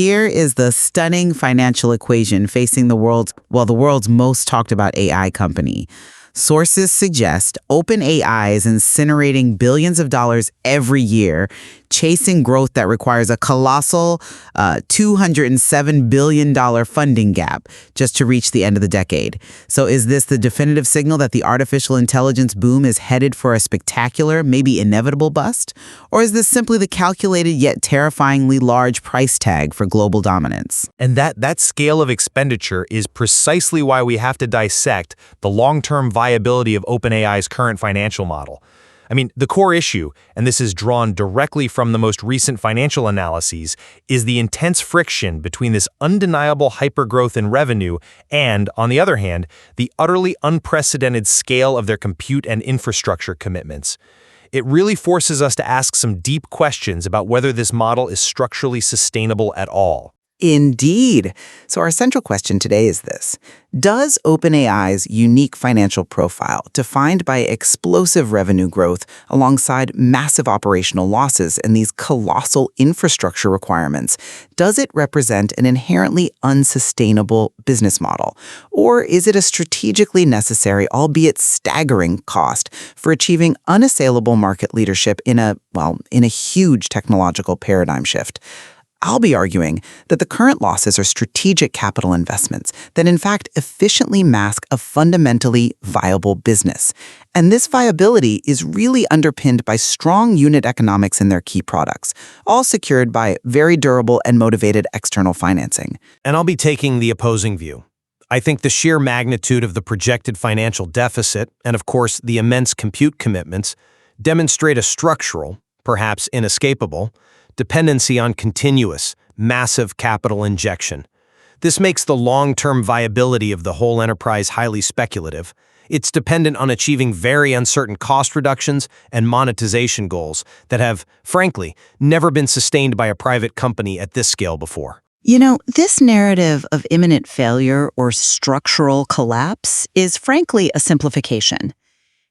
here is the stunning financial equation facing the world's most talked about AI company. Sources suggest OpenAI is incinerating billions of dollars every year, chasing growth that requires a colossal $207 billion funding gap just to reach the end of the decade. So is this the definitive signal that the artificial intelligence boom is headed for a spectacular, maybe inevitable bust? Or is this simply the calculated yet terrifyingly large price tag for global dominance? And that scale of expenditure is precisely why we have to dissect the long-term viability of OpenAI's current financial model. I mean, the core issue, and this is drawn directly from the most recent financial analyses, is the intense friction between this undeniable hypergrowth in revenue and, on the other hand, the utterly unprecedented scale of their compute and infrastructure commitments. It really forces us to ask some deep questions about whether this model is structurally sustainable at all. Indeed. So our central question today is this. Does OpenAI's unique financial profile, defined by explosive revenue growth alongside massive operational losses and these colossal infrastructure requirements, does it represent an inherently unsustainable business model? Or is it a strategically necessary, albeit staggering, cost for achieving unassailable market leadership in a huge technological paradigm shift? I'll be arguing that the current losses are strategic capital investments that in fact efficiently mask a fundamentally viable business. And this viability is really underpinned by strong unit economics in their key products, all secured by very durable and motivated external financing. And I'll be taking the opposing view. I think the sheer magnitude of the projected financial deficit, and of course the immense compute commitments, demonstrate a structural, perhaps inescapable, dependency on continuous, massive capital injection. This makes the long-term viability of the whole enterprise highly speculative. It's dependent on achieving very uncertain cost reductions and monetization goals that have, frankly, never been sustained by a private company at this scale before. You know, this narrative of imminent failure or structural collapse is frankly a simplification.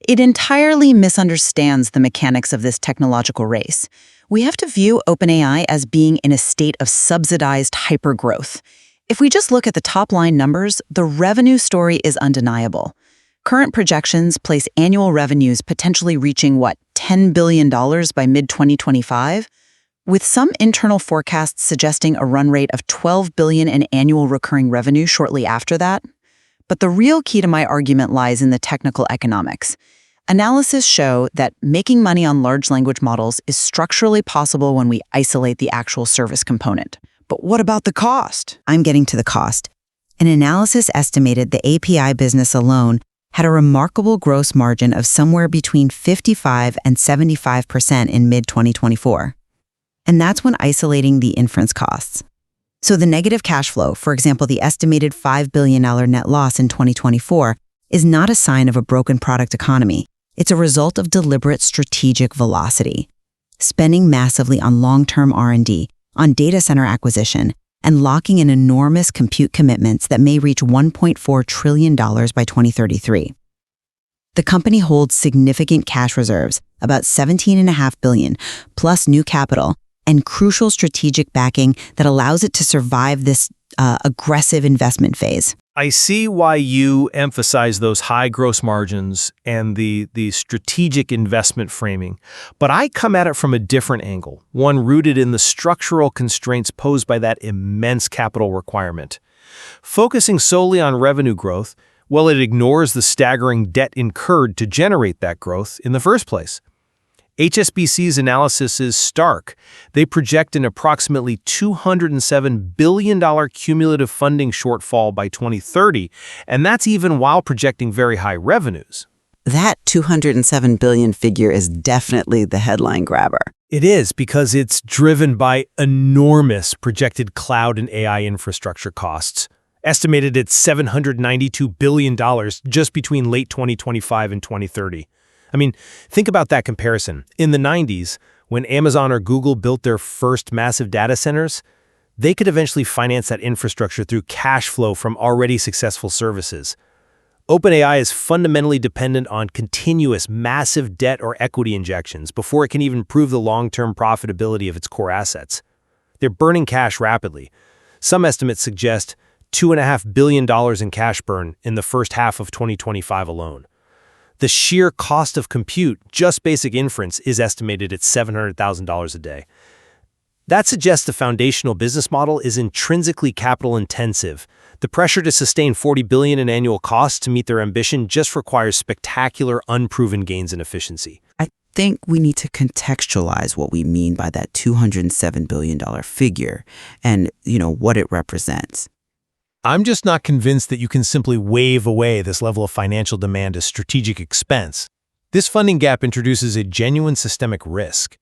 It entirely misunderstands the mechanics of this technological race. We have to view OpenAI as being in a state of subsidized hypergrowth. If we just look at the top-line numbers, the revenue story is undeniable. Current projections place annual revenues potentially reaching, $10 billion by mid-2025? With some internal forecasts suggesting a run rate of $12 billion in annual recurring revenue shortly after that. But the real key to my argument lies in the technical economics. Analysis show that making money on large language models is structurally possible when we isolate the actual service component. But what about the cost? I'm getting to the cost. An analysis estimated the API business alone had a remarkable gross margin of somewhere between 55 and 75% in mid-2024. And that's when isolating the inference costs. So the negative cash flow, for example, the estimated $5 billion net loss in 2024, is not a sign of a broken product economy. It's a result of deliberate strategic velocity. Spending massively on long-term R&D, on data center acquisition, and locking in enormous compute commitments that may reach $1.4 trillion by 2033. The company holds significant cash reserves, about $17.5 billion, plus new capital, and crucial strategic backing that allows it to survive this aggressive investment phase. I see why you emphasize those high gross margins and the strategic investment framing, but I come at it from a different angle, one rooted in the structural constraints posed by that immense capital requirement. Focusing solely on revenue growth, well, it ignores the staggering debt incurred to generate that growth in the first place. HSBC's analysis is stark. They project an approximately $207 billion cumulative funding shortfall by 2030, and that's even while projecting very high revenues. That $207 billion figure is definitely the headline grabber. It is, because it's driven by enormous projected cloud and AI infrastructure costs, estimated at $792 billion just between late 2025 and 2030. I mean, think about that comparison. In the 90s, when Amazon or Google built their first massive data centers, they could eventually finance that infrastructure through cash flow from already successful services. OpenAI is fundamentally dependent on continuous massive debt or equity injections before it can even prove the long-term profitability of its core assets. They're burning cash rapidly. Some estimates suggest $2.5 billion in cash burn in the first half of 2025 alone. The sheer cost of compute, just basic inference, is estimated at $700,000 a day. That suggests the foundational business model is intrinsically capital-intensive. The pressure to sustain $40 billion in annual costs to meet their ambition just requires spectacular, unproven gains in efficiency. I think we need to contextualize what we mean by that $207 billion figure and, what it represents. I'm just not convinced that you can simply wave away this level of financial demand as strategic expense. This funding gap introduces a genuine systemic risk.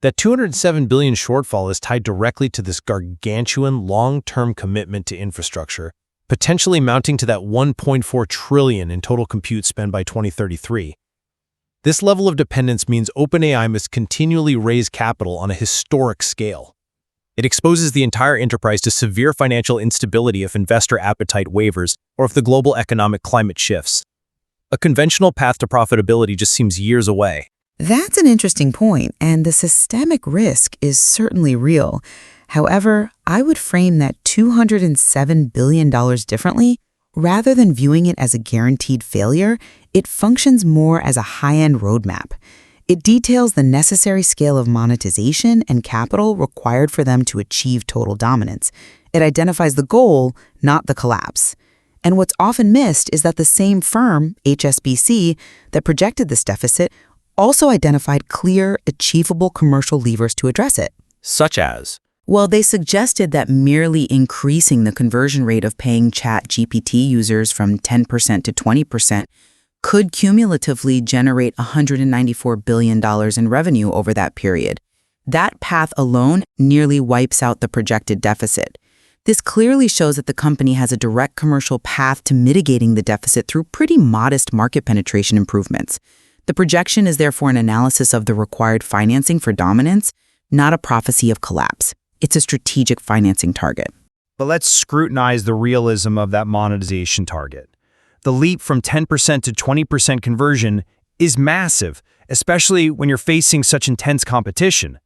That $207 billion shortfall is tied directly to this gargantuan long-term commitment to infrastructure, potentially mounting to that $1.4 trillion in total compute spend by 2033. This level of dependence means OpenAI must continually raise capital on a historic scale. It exposes the entire enterprise to severe financial instability if investor appetite wavers or if the global economic climate shifts. A conventional path to profitability just seems years away. That's an interesting point, and the systemic risk is certainly real. However, I would frame that $207 billion differently. Rather than viewing it as a guaranteed failure, it functions more as a high-end roadmap. It details the necessary scale of monetization and capital required for them to achieve total dominance. It identifies the goal, not the collapse. And what's often missed is that the same firm, HSBC, that projected this deficit also identified clear, achievable commercial levers to address it. Such as? Well, they suggested that merely increasing the conversion rate of paying ChatGPT users from 10% to 20% could cumulatively generate $194 billion in revenue over that period. That path alone nearly wipes out the projected deficit. This clearly shows that the company has a direct commercial path to mitigating the deficit through pretty modest market penetration improvements. The projection is therefore an analysis of the required financing for dominance, not a prophecy of collapse. It's a strategic financing target. But let's scrutinize the realism of that monetization target. The leap from 10% to 20% conversion is massive, especially when you're facing such intense competition.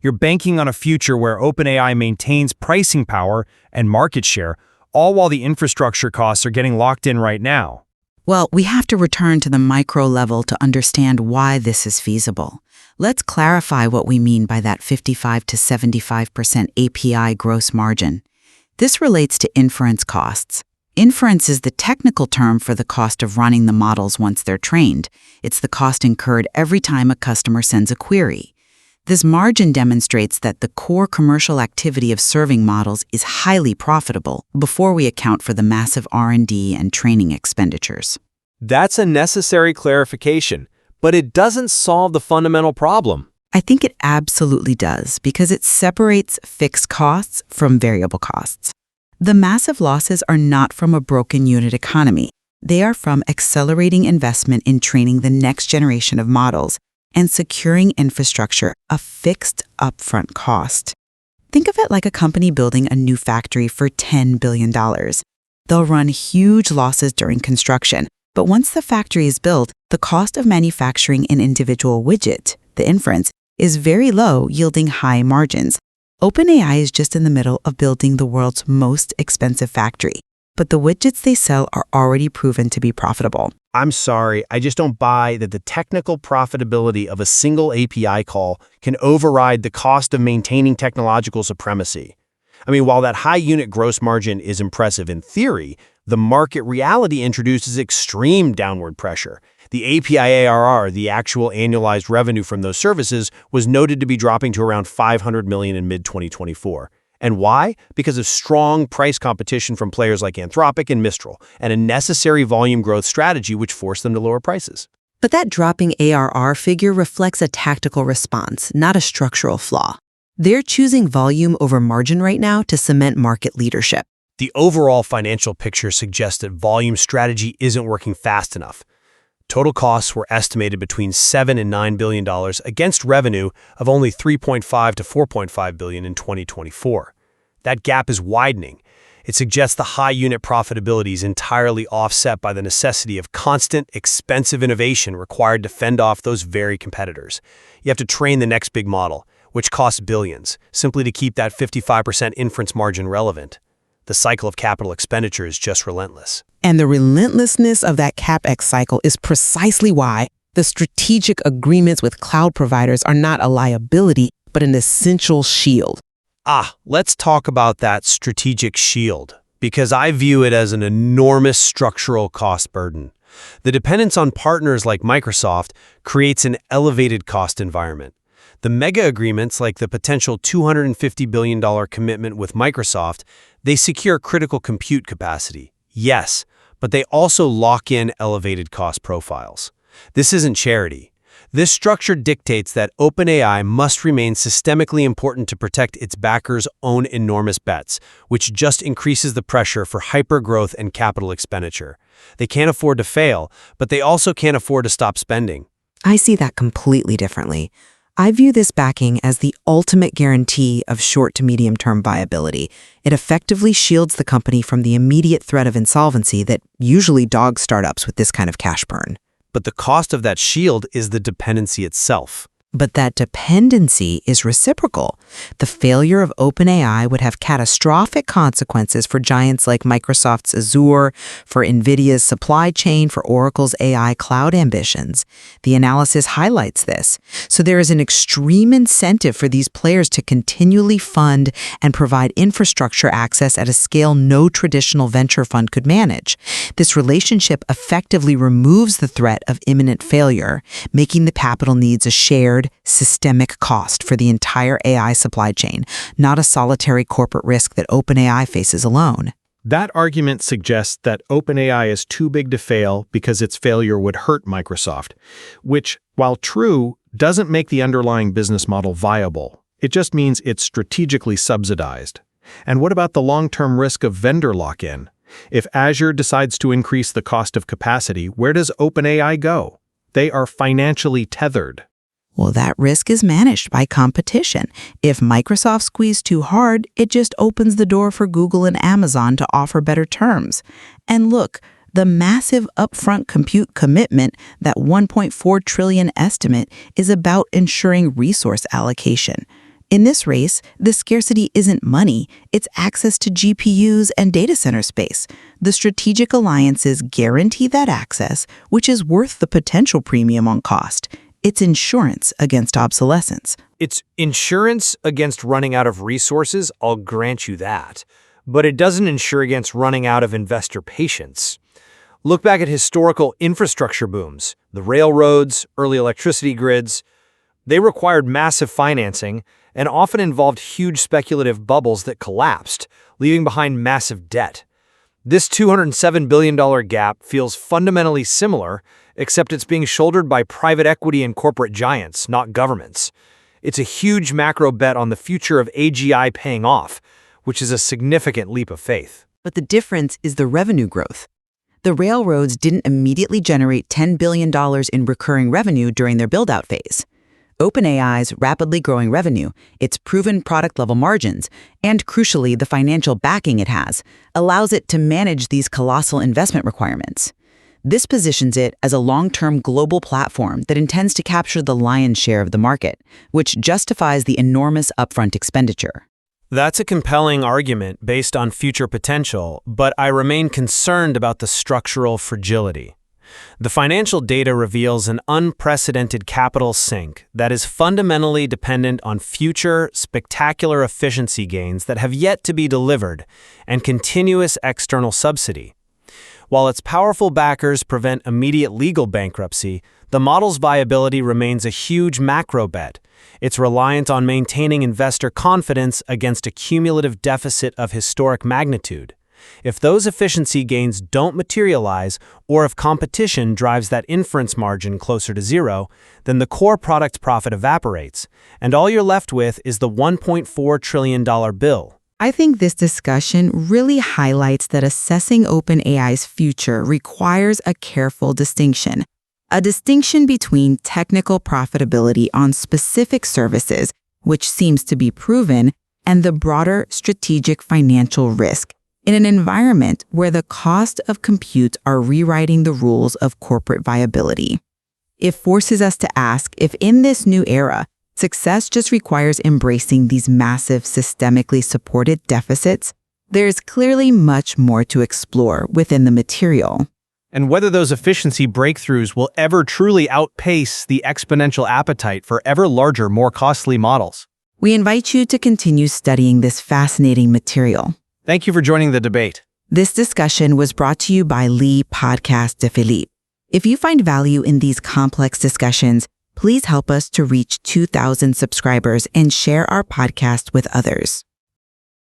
You're banking on a future where OpenAI maintains pricing power and market share, all while the infrastructure costs are getting locked in right now. Well, we have to return to the micro level to understand why this is feasible. Let's clarify what we mean by that 55 to 75% API gross margin. This relates to inference costs. Inference is the technical term for the cost of running the models once they're trained. It's the cost incurred every time a customer sends a query. This margin demonstrates that the core commercial activity of serving models is highly profitable before we account for the massive R&D and training expenditures. That's a necessary clarification, but it doesn't solve the fundamental problem. I think it absolutely does, because it separates fixed costs from variable costs. The massive losses are not from a broken unit economy. They are from accelerating investment in training the next generation of models and securing infrastructure, a fixed upfront cost. Think of it like a company building a new factory for $10 billion. They'll run huge losses during construction, but once the factory is built, the cost of manufacturing an individual widget, the inference, is very low, yielding high margins. OpenAI is just in the middle of building the world's most expensive factory, but the widgets they sell are already proven to be profitable. I'm sorry, I just don't buy that the technical profitability of a single API call can override the cost of maintaining technological supremacy. I mean, while that high unit gross margin is impressive in theory, the market reality introduces extreme downward pressure. The API ARR, the actual annualized revenue from those services, was noted to be dropping to around $500 million in mid-2024. And why? Because of strong price competition from players like Anthropic and Mistral, and a necessary volume growth strategy which forced them to lower prices. But that dropping ARR figure reflects a tactical response, not a structural flaw. They're choosing volume over margin right now to cement market leadership. The overall financial picture suggests that volume strategy isn't working fast enough. Total costs were estimated between $7 and $9 billion against revenue of only $3.5 to $4.5 billion in 2024. That gap is widening. It suggests the high unit profitability is entirely offset by the necessity of constant, expensive innovation required to fend off those very competitors. You have to train the next big model, which costs billions, simply to keep that 55% inference margin relevant. The cycle of capital expenditure is just relentless. And the relentlessness of that CapEx cycle is precisely why the strategic agreements with cloud providers are not a liability, but an essential shield. Let's talk about that strategic shield, because I view it as an enormous structural cost burden. The dependence on partners like Microsoft creates an elevated cost environment. The mega agreements, like the potential $250 billion commitment with Microsoft, they secure critical compute capacity. Yes, but they also lock in elevated cost profiles. This isn't charity. This structure dictates that OpenAI must remain systemically important to protect its backers' own enormous bets, which just increases the pressure for hypergrowth and capital expenditure. They can't afford to fail, but they also can't afford to stop spending. I see that completely differently. I view this backing as the ultimate guarantee of short to medium-term viability. It effectively shields the company from the immediate threat of insolvency that usually dogs startups with this kind of cash burn. But the cost of that shield is the dependency itself. But that dependency is reciprocal. The failure of OpenAI would have catastrophic consequences for giants like Microsoft's Azure, for Nvidia's supply chain, for Oracle's AI cloud ambitions. The analysis highlights this. So there is an extreme incentive for these players to continually fund and provide infrastructure access at a scale no traditional venture fund could manage. This relationship effectively removes the threat of imminent failure, making the capital needs a shared, systemic cost for the entire AI supply chain, not a solitary corporate risk that OpenAI faces alone. That argument suggests that OpenAI is too big to fail because its failure would hurt Microsoft, which, while true, doesn't make the underlying business model viable. It just means it's strategically subsidized. And what about the long-term risk of vendor lock-in? If Azure decides to increase the cost of capacity, where does OpenAI go? They are financially tethered. Well, that risk is managed by competition. If Microsoft squeezes too hard, it just opens the door for Google and Amazon to offer better terms. And look, the massive upfront compute commitment, that $1.4 trillion estimate, is about ensuring resource allocation. In this race, the scarcity isn't money, it's access to GPUs and data center space. The strategic alliances guarantee that access, which is worth the potential premium on cost. It's insurance against obsolescence. It's insurance against running out of resources, I'll grant you that. But it doesn't insure against running out of investor patience. Look back at historical infrastructure booms, the railroads, early electricity grids. They required massive financing and often involved huge speculative bubbles that collapsed, leaving behind massive debt. This $207 billion gap feels fundamentally similar, except it's being shouldered by private equity and corporate giants, not governments. It's a huge macro bet on the future of AGI paying off, which is a significant leap of faith. But the difference is the revenue growth. The railroads didn't immediately generate $10 billion in recurring revenue during their build-out phase. OpenAI's rapidly growing revenue, its proven product-level margins, and crucially the financial backing it has, allows it to manage these colossal investment requirements. This positions it as a long-term global platform that intends to capture the lion's share of the market, which justifies the enormous upfront expenditure. That's a compelling argument based on future potential, but I remain concerned about the structural fragility. The financial data reveals an unprecedented capital sink that is fundamentally dependent on future, spectacular efficiency gains that have yet to be delivered and continuous external subsidy. While its powerful backers prevent immediate legal bankruptcy, the model's viability remains a huge macro bet. It's reliant on maintaining investor confidence against a cumulative deficit of historic magnitude. If those efficiency gains don't materialize, or if competition drives that inference margin closer to zero, then the core product's profit evaporates, and all you're left with is the $1.4 trillion bill. I think this discussion really highlights that assessing OpenAI's future requires a careful distinction. A distinction between technical profitability on specific services, which seems to be proven, and the broader strategic financial risk in an environment where the cost of compute are rewriting the rules of corporate viability. It forces us to ask if in this new era, Success just requires embracing these massive, systemically supported deficits. There's clearly much more to explore within the material. And whether those efficiency breakthroughs will ever truly outpace the exponential appetite for ever larger, more costly models. We invite you to continue studying this fascinating material. Thank you for joining the debate. This discussion was brought to you by Lee Podcast de Philippe. If you find value in these complex discussions, please help us to reach 2,000 subscribers and share our podcast with others.